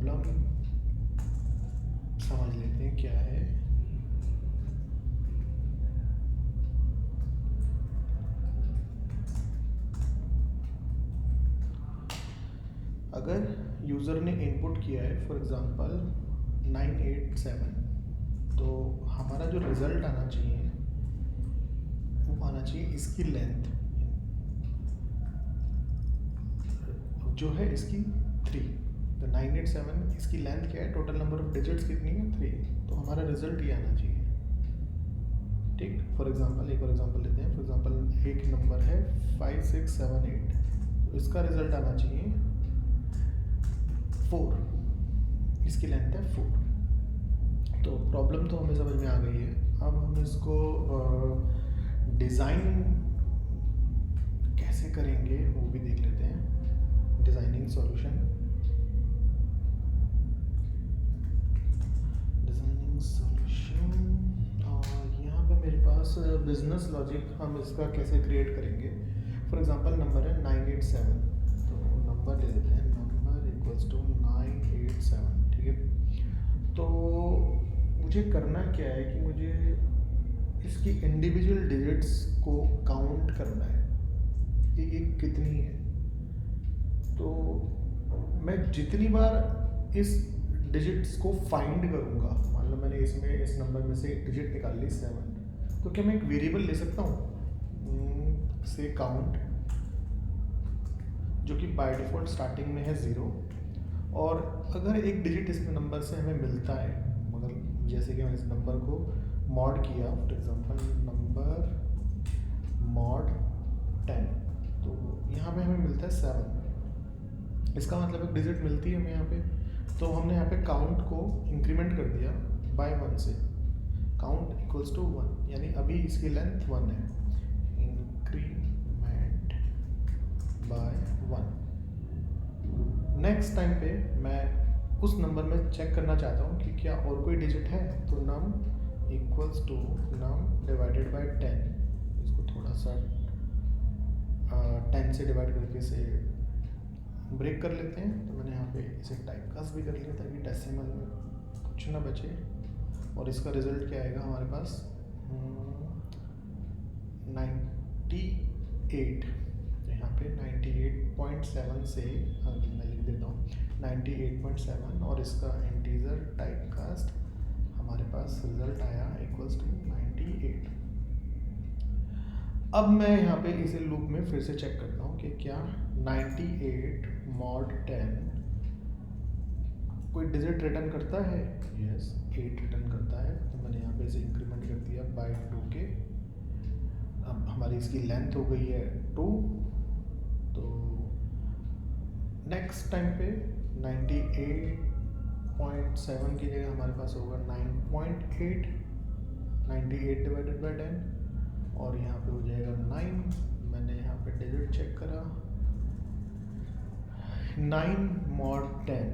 Problem समझ लेते हैं क्या है। अगर यूज़र ने इनपुट किया है फॉर एग्ज़ाम्पल 987, तो हमारा जो रिज़ल्ट आना चाहिए वो आना चाहिए इसकी लेंथ जो है इसकी 3। तो 987 इसकी लेंथ क्या है, टोटल नंबर ऑफ डिजिट्स कितनी है 3, तो हमारा रिजल्ट ये आना चाहिए। ठीक, फॉर एग्जांपल एक और एग्जांपल लेते हैं। फॉर एग्जांपल एक नंबर है 5678, तो इसका रिजल्ट आना चाहिए 4, इसकी लेंथ है 4। तो प्रॉब्लम तो हमें समझ में आ गई है। अब हम इसको डिज़ाइन कैसे करेंगे वो भी देख लेते हैं। डिज़ाइनिंग सॉल्यूशन, और यहाँ पे मेरे पास बिजनेस लॉजिक हम इसका कैसे क्रिएट करेंगे। फॉर एग्जांपल नंबर है 987, तो नंबर ले लेते हैं, नंबर इक्वल्स टू 987। ठीक है, तो मुझे करना क्या है कि मुझे इसकी इंडिविजुअल डिजिट्स को काउंट करना है कि ये कितनी है। तो मैं जितनी बार इस डिजिट्स को फाइंड करूँगा, मान लो मैंने इसमें इस नंबर में से एक डिजिट निकाल ली 7, तो क्या मैं एक वेरिएबल ले सकता हूँ से काउंट, जो कि बाय डिफ़ॉल्ट स्टार्टिंग में है 0। और अगर एक डिजिट इस नंबर से हमें मिलता है, मतलब जैसे कि मैंने इस नंबर को मॉड किया, फॉर एग्जांपल नंबर मॉड 10, तो यहाँ पे हमें मिलता है 7। इसका मतलब एक डिजिट मिलती है हमें यहाँ पे, तो हमने यहाँ पे काउंट को इंक्रीमेंट कर दिया बाय 1 से, काउंट इक्वल्स टू 1, यानी अभी इसकी लेंथ 1 है। Increment bye 1। नेक्स्ट टाइम पे मैं उस नंबर में चेक करना चाहता हूँ कि क्या और कोई डिजिट है, तो num equals to num divided by 10। इसको थोड़ा सा 10 से डिवाइड करके इसे ब्रेक कर लेते हैं। तो मैंने यहाँ पे इसे टाइपकास्ट भी कर लिया ताकि डेसिमल में कुछ ना बचे। और इसका रिजल्ट क्या आएगा हमारे पास 98। तो यहाँ पे 98.7 से मैं लिख देता हूँ 98.7, और इसका इंटीजर टाइपकास्ट हमारे पास रिजल्ट आया इक्वल्स टू 98। अब मैं यहाँ पे इसे लूप में फिर से चेक करता हूँ कि क्या 98 mod 10 कोई डिजिट रिटर्न करता है। यस, 8 रिटर्न करता है। तो मैंने यहाँ पे इसे इंक्रीमेंट कर दिया बाय 2 के। अब हमारी इसकी लेंथ हो गई है 2। तो नेक्स्ट टाइम पे 98.7 की जगह हमारे पास होगा 9.8, 98 डिवाइडेड बाय 10, और यहाँ पे हो जाएगा 9। मैंने यहाँ पे डिजिट चेक करा 9 mod 10,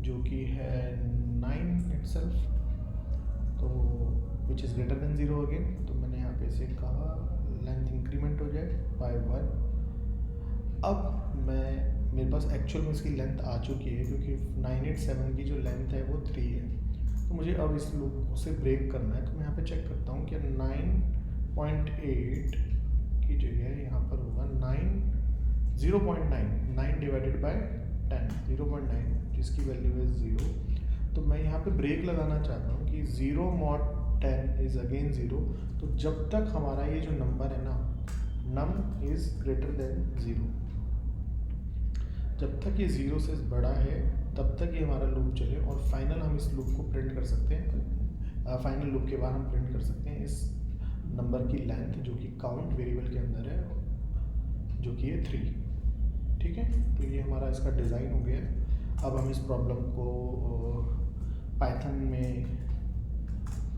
जो कि है 9 इटसेल्फ, तो which is greater than 0 again. तो मैंने यहाँ पे इसे कहा लेंथ इंक्रीमेंट हो जाए बाय 1। अब मेरे पास एक्चुअल में इसकी लेंथ आ चुकी है, क्योंकि 987 की जो लेंथ है वो 3 है। तो मुझे अब इस लूप से ब्रेक करना है। तो मैं यहाँ पे चेक करता हूँ कि 9.8 की जगह यहाँ पर होगा 9 डिवाइडेड बाय 10, 0.9, जिसकी वैल्यू है 0। तो मैं यहाँ पे ब्रेक लगाना चाहता हूँ कि 0 mod 10 इज़ अगेन 0। तो जब तक हमारा ये जो नंबर है ना, नम इज़ ग्रेटर देन 0, जब तक ये 0 से बड़ा है तब तक ये हमारा लूप चले, और फाइनल हम इस लूप को प्रिंट कर सकते हैं। फाइनल लूप के बाद हम प्रिंट कर सकते हैं इस नंबर की लेंथ, जो कि काउंट वेरिएबल के अंदर है, जो कि है 3। ठीक है, तो ये हमारा इसका डिज़ाइन हो गया। अब हम इस प्रॉब्लम को पाइथन में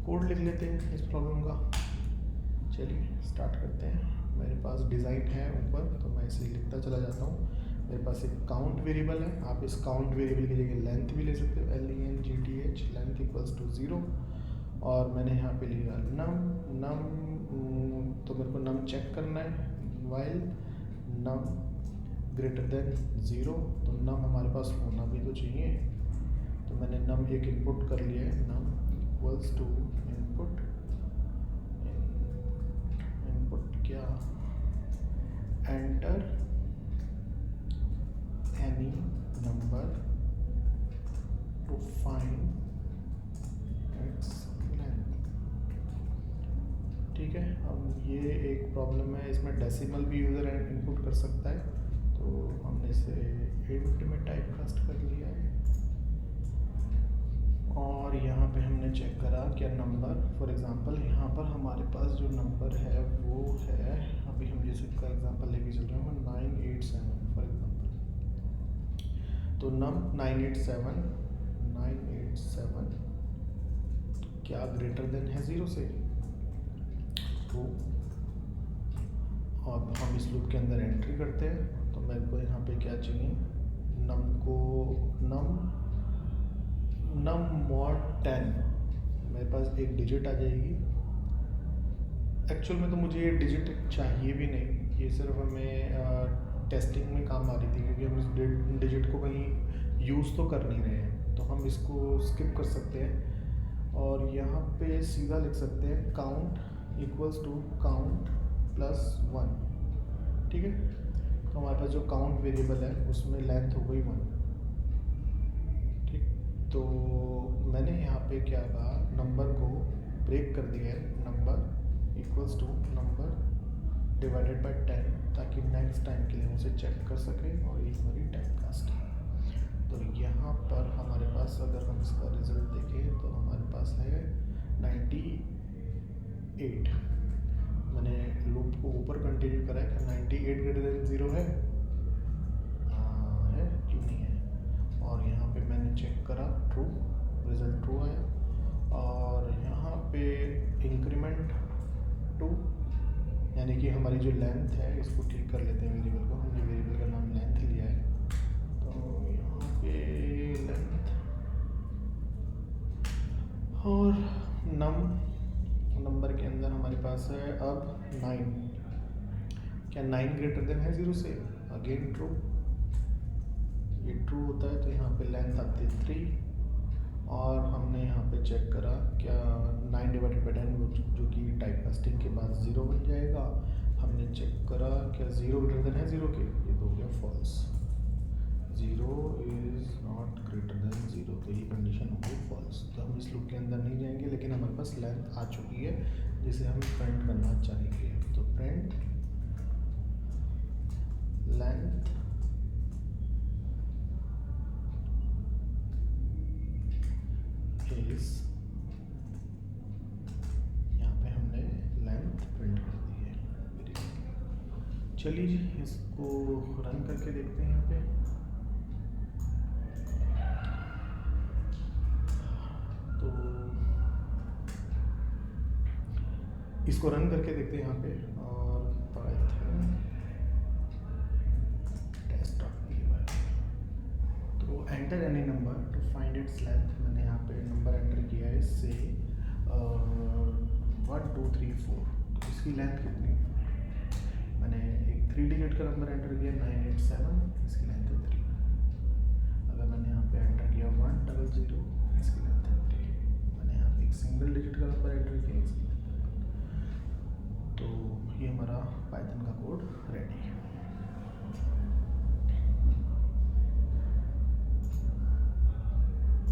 कोड लिख लेते हैं इस प्रॉब्लम का। चलिए स्टार्ट करते हैं। मेरे पास डिज़ाइन है ऊपर, तो मैं इसे लिखता चला जाता हूँ। मेरे पास एक काउंट वेरिएबल है, आप इस काउंट वेरिएबल की जगह लेंथ भी ले सकते हो, LENGTH, लेंथ इक्वल्स टू 0। और मैंने यहाँ पे लिया नम, तो मेरे को नम चेक करना है, वाइल नम ग्रेटर देन 0। तो नम हमारे पास होना भी तो चाहिए, तो मैंने num एक इनपुट कर लिया है, num इक्वल्स टू इनपुट क्या, enter any number two find its length. ठीक है, अब ये एक प्रॉब्लम है, इसमें डेसिमल भी यूज़र इनपुट कर सकता है, तो हमने इसे इंट में टाइप कास्ट कर लिया है। और यहाँ पे हमने चेक करा क्या नंबर, फॉर एग्जांपल यहाँ पर हमारे पास जो नंबर है वो है, अभी हम जैसे का एग्जांपल लेके चल रहे हैं 987 फॉर एग्जांपल। तो नम 987 क्या ग्रेटर देन है 0 से, तो अब हम इस लूप के अंदर एंट्री करते हैं। तो मेरे को यहाँ पे क्या चाहिए, नम मॉड 10, मेरे पास एक डिजिट आ जाएगी। एक्चुअल में तो मुझे ये डिजिट चाहिए भी नहीं, ये सिर्फ हमें टेस्टिंग में काम आ रही थी, क्योंकि हम इस डिजिट को कहीं यूज़ तो कर नहीं रहे हैं, तो हम इसको स्किप कर सकते हैं और यहाँ पे सीधा लिख सकते हैं count equals to count plus 1। ठीक है, तो हमारे पास जो काउंट वेरिएबल है उसमें लेंथ हो गई 1। ठीक, तो मैंने यहाँ पे क्या कहा, नंबर को ब्रेक कर दिया है, number equals to number divided by 10, ताकि नेक्स्ट टाइम के लिए हम उसे चेक कर सकें, और ये हमारी टाइप कास्ट है। तो यहाँ पर हमारे पास अगर हम इसका रिजल्ट देखें तो हमारे पास है 98। मैंने लूप को ऊपर कंटिन्यू करा है कि 98 ग्रेटर देन 0 है, है क्यों नहीं है। और यहाँ पे मैंने चेक करा, ट्रू, रिजल्ट ट्रू आया। और यहाँ पे इंक्रीमेंट 2, यानी कि हमारी जो लेंथ है इसको ठीक कर लेते हैं वेरिएबल को, हमने वेरिएबल का नाम लेंथ लिया है, तो यहाँ पे लेंथ और नंबर के अंदर हमारे पास है अब 9, क्या 9 ग्रेटर देन है 0 से, अगेन ट्रू, ये ट्रू होता है तो यहाँ पे लेंथ आती है 3। और हमने यहाँ पे चेक करा क्या 9 डिवाइडेड बाई 10 जो कि टाइप कास्टिंग के बाद 0 बन जाएगा। हमने चेक करा क्या 0 ग्रेटर देन है 0 के, ये तो हो गया false, 0 is not greater than 0, तो ये कंडीशन हो गई फॉल्स। तो हम इस लूप के अंदर नहीं जाएंगे, लेकिन हमारे पास लेंथ आ चुकी है जिसे हम प्रिंट करना चाहेंगे। तो प्रिंट लेंथ इज, यहाँ पे हमने लेंथ प्रिंट कर दी है। चलिए जी, इसको रन करके देखते हैं यहाँ पे। तो इसको रन करके देखते हैं यहाँ पे, और पाइथन टेस्ट.py, तो enter any number two find its length. मैंने यहाँ पे नंबर एंटर किया है, इससे 1 2 3 4, तो इसकी लेंथ कितनी, मैंने एक 3 डिजिट का नंबर एंटर किया 987, इसकी लेंथ है 3। अगर मैंने यहाँ पे एंटर किया 100, इसकी लेंथ है 3। मैंने यहाँ पे एक सिंगल डिजिट का नंबर एंटर किया, इसकी लेंथ है 1। तो ये हमारा पाइथन का कोड रेडी है।